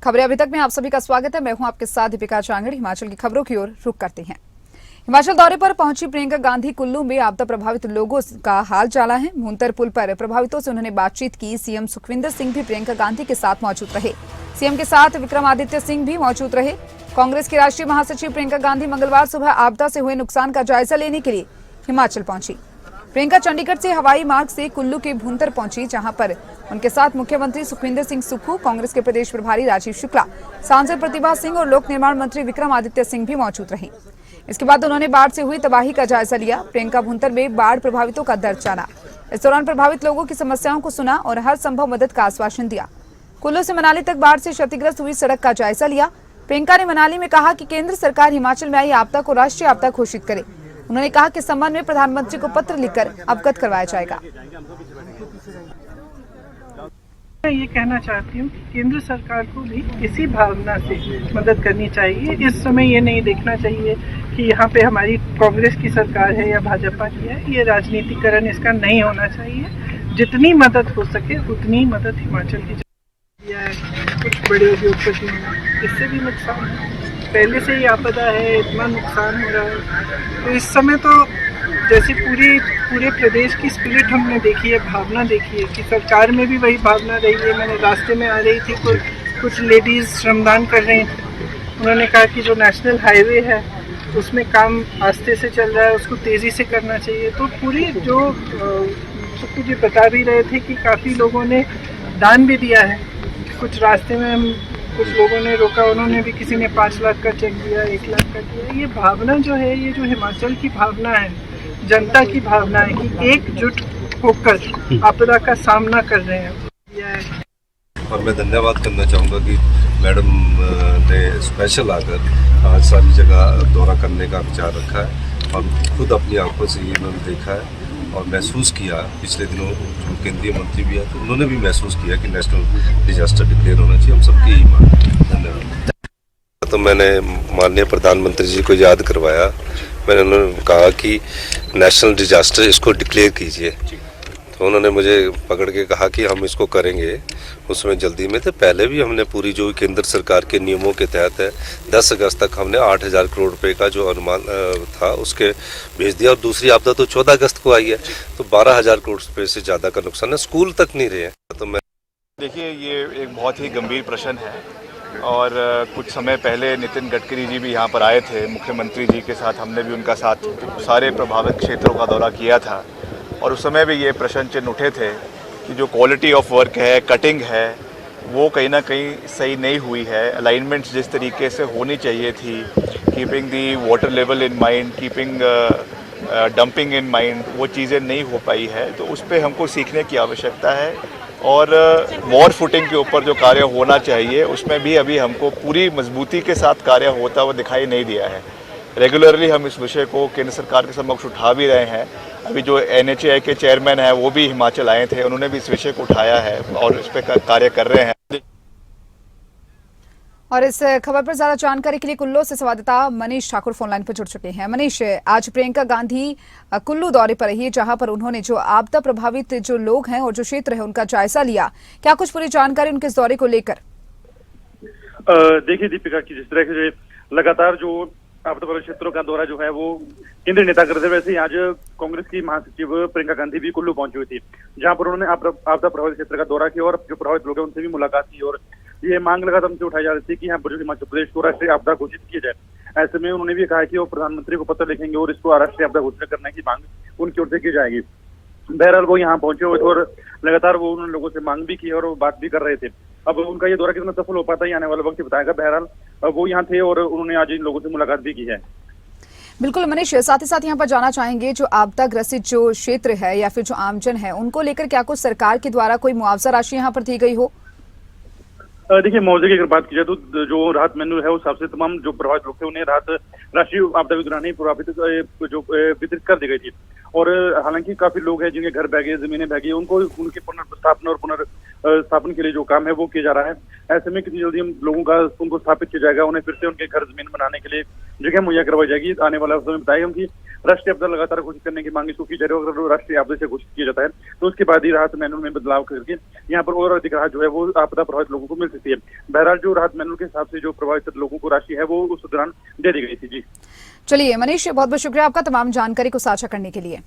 खबरें अभी तक में आप सभी का स्वागत है। मैं हूं आपके साथ दीपिका चांगड़। हिमाचल की खबरों की ओर रुख करते हैं। हिमाचल दौरे पर पहुंची प्रियंका गांधी कुल्लू में आपदा प्रभावित लोगों का हाल जाना है। भूंतर पुल पर प्रभावितों से उन्होंने बातचीत की। सीएम सुखविंदर सिंह भी प्रियंका गांधी के साथ मौजूद रहे। सीएम के साथ विक्रमादित्य सिंह भी मौजूद रहे। कांग्रेस की राष्ट्रीय महासचिव प्रियंका गांधी मंगलवार सुबह आपदा से हुए नुकसान का जायजा लेने के लिए हिमाचल पहुंची। प्रियंका चंडीगढ़ से हवाई मार्ग से कुल्लू के भूंतर पहुंची, जहां पर उनके साथ मुख्यमंत्री सुखविंदर सिंह सुक्खू, कांग्रेस के प्रदेश प्रभारी राजीव शुक्ला, सांसद प्रतिभा सिंह और लोक निर्माण मंत्री विक्रमादित्य सिंह भी मौजूद रहे। इसके बाद उन्होंने बाढ़ से हुई तबाही का जायजा लिया। प्रियंका भूंतर में बाढ़ प्रभावितों का दर्द जाना। इस दौरान प्रभावित लोगों की समस्याओं को सुना और हर संभव मदद का आश्वासन दिया। कुल्लू से मनाली तक बाढ़ से क्षतिग्रस्त हुई सड़क का जायजा लिया। प्रियंका ने मनाली में कहा कि केंद्र सरकार हिमाचल में आई आपदा को राष्ट्रीय आपदा घोषित करे। उन्होंने कहा कि इस संबंध में प्रधानमंत्री को पत्र लिखकर अवगत करवाया जाएगा। मैं ये कहना चाहती हूँ कि केंद्र सरकार को भी इसी भावना से मदद करनी चाहिए। इस समय ये नहीं देखना चाहिए कि यहाँ पे हमारी कांग्रेस की सरकार है या भाजपा की है। ये राजनीतिकरण इसका नहीं होना चाहिए। जितनी मदद हो सके उतनी मदद हिमाचल की दिया है। कुछ बड़े उद्योगपतियों ने इससे भी नुकसान है। पहले से ही आपदा है, इतना नुकसान हो रहा है। तो इस समय तो जैसे पूरे प्रदेश की स्पिरिट हमने देखी है, भावना देखी है कि सरकार में भी वही भावना रही है। मैंने रास्ते में आ रही थी, कुछ लेडीज श्रमदान कर रही थी। उन्होंने कहा कि जो नेशनल हाईवे है उसमें काम आस्ते से चल रहा है, उसको तेज़ी से करना चाहिए। तो पूरी जो सब कुछ बता भी रहे थे कि काफ़ी लोगों ने दान भी दिया है। कुछ रास्ते में हम कुछ लोगों ने रोका, उन्होंने भी, किसी ने 5 लाख का चेक दिया, 1 लाख का दिया। ये भावना जो है, ये जो हिमाचल की भावना है, जनता की भावना है कि एकजुट होकर आपदा का सामना कर रहे हैं। और मैं धन्यवाद करना चाहूँगा कि मैडम ने स्पेशल आकर आज सारी जगह दौरा करने का विचार रखा है और खुद अपनी आंखों से ये उन्होंने देखा है और महसूस किया। पिछले दिनों जो केंद्रीय मंत्री भी आए थे उन्होंने भी महसूस किया कि नेशनल डिजास्टर डिक्लेयर होना चाहिए। हम सबकी यही मांग है। धन्यवाद। तो मैंने माननीय प्रधानमंत्री जी को याद करवाया। मैंने उन्होंने कहा कि नेशनल डिजास्टर इसको डिक्लेयर कीजिए। तो उन्होंने मुझे पकड़ के कहा कि हम इसको करेंगे। उसमें जल्दी में थे। पहले भी हमने पूरी जो केंद्र सरकार के नियमों के तहत है 10 अगस्त तक हमने 8,000 करोड़ रुपए का जो अनुमान था उसके भेज दिया। और दूसरी आपदा तो 14 अगस्त को आई है, तो 12,000 करोड़ रुपए से ज़्यादा का नुकसान है। स्कूल तक नहीं रहे। तो मैं देखिए, ये एक बहुत ही गंभीर प्रश्न है और कुछ समय पहले नितिन गडकरी जी भी यहाँ पर आए थे मुख्यमंत्री जी के साथ। हमने भी उनका साथ सारे प्रभावित क्षेत्रों का दौरा किया था और उस समय भी ये प्रश्न चिन्ह उठे थे कि जो क्वालिटी ऑफ वर्क है, कटिंग है, वो कहीं ना कहीं सही नहीं हुई है। अलाइनमेंट्स जिस तरीके से होनी चाहिए थी, keeping the water level in mind, keeping dumping in mind, वो चीज़ें नहीं हो पाई है। तो उस पर हमको सीखने की आवश्यकता है और वॉर फुटिंग के ऊपर जो कार्य होना चाहिए उसमें भी अभी हमको पूरी मजबूती के साथ कार्य होता हुआ दिखाई नहीं दिया है। रेगुलरली हम इस विषय को केंद्र सरकार के समक्ष उठा भी रहे हैं। अभी जो NHAI के चेयरमैन हैं वो भी हिमाचल आए थे, उन्होंने भी इस विषय को उठाया है और इस पर कार्य कर रहे हैं। और इस खबर पर ज्यादा जानकारी के लिए कुल्लू से संवाददाता मनीष ठाकुर फोनलाइन पर जुड़ चुके हैं। मनीष, आज प्रियंका गांधी कुल्लू दौरे पर रही, जहां पर उन्होंने जो आपदा प्रभावित जो लोग हैं और जो क्षेत्र है उनका जायजा लिया। क्या कुछ पूरी जानकारी उनके इस दौरे को लेकर? देखिए दीपिका, की जिस तरह से लगातार जो आपदा प्रभावित क्षेत्रों का दौरा जो है वो केंद्रीय नेता करते हैं, वैसे ही आज कांग्रेस की महासचिव प्रियंका गांधी भी कुल्लू पहुंची हुई थी, जहां पर उन्होंने आपदा प्रभावित क्षेत्र का दौरा किया और जो प्रभावित लोग हैं उनसे भी मुलाकात की। और ये मांग लगातार उनसे उठाई जा रही थी कि यहाँ पर जो हिमाचल प्रदेश को राष्ट्रीय आपदा घोषित किया जाए। ऐसे में उन्होंने भी कहा कि वो प्रधानमंत्री को पत्र लिखेंगे और इसको राष्ट्रीय आपदा घोषित करने की मांग उनकी ओर से की जाएगी। बहरहाल वो यहाँ पहुंचे हुए थे और लगातार वो उन लोगों से मांग भी की और वो बात भी कर रहे थे। अब उनका ये दौरा कितना सफल हो पाता है आने वाला वक्त बताएगा। बहरहाल वो यहाँ थे और उन्होंने आज इन लोगों से मुलाकात भी की है। बिल्कुल मनीष, साथ ही साथ यहाँ पर जाना चाहेंगे जो आपदा ग्रसित जो क्षेत्र है या फिर जो आमजन है उनको लेकर क्या कुछ सरकार के द्वारा कोई मुआवजा राशि यहाँ पर दी गई हो? देखिए, मुआवजे की अगर बात की जाए तो जो राहत मेन्यू है उस हिसाब से तमाम जो प्रभावित लोग थे उन्हें राहत राशि आपदा विग्रहणी प्रभावित जो वितरित कर दी गई थी। और हालांकि काफी लोग हैं जिनके घर बह गए, जमीनें बह गई, उनको उनके पुनर्स्थापना और पुनर्स्थापन के लिए जो काम है वो किया जा रहा है। ऐसे में कितनी जल्दी हम लोगों का उनको स्थापित किया जाएगा, उन्हें फिर से उनके घर जमीन बनाने के लिए जगह मुहैया करवाई जाएगी। आने वाला समय बताया हम कि राष्ट्रीय आपदा लगातार घोषित करने की मांग इसको की जा रही है। अगर राष्ट्रीय आपदा से घोषित किया जाता है तो उसके बाद ही राहत मैनुअल में बदलाव करके यहाँ पर और अधिक राहत जो है वो आपदा प्रभावित लोगों को मिल सकती है। बहरहाल जो राहत मैनुअल के हिसाब से जो प्रभावित लोगों को राशि है वो उस दौरान दे दी गई थी। जी चलिए मनीष, बहुत बहुत शुक्रिया आपका तमाम जानकारी को साझा करने के लिए।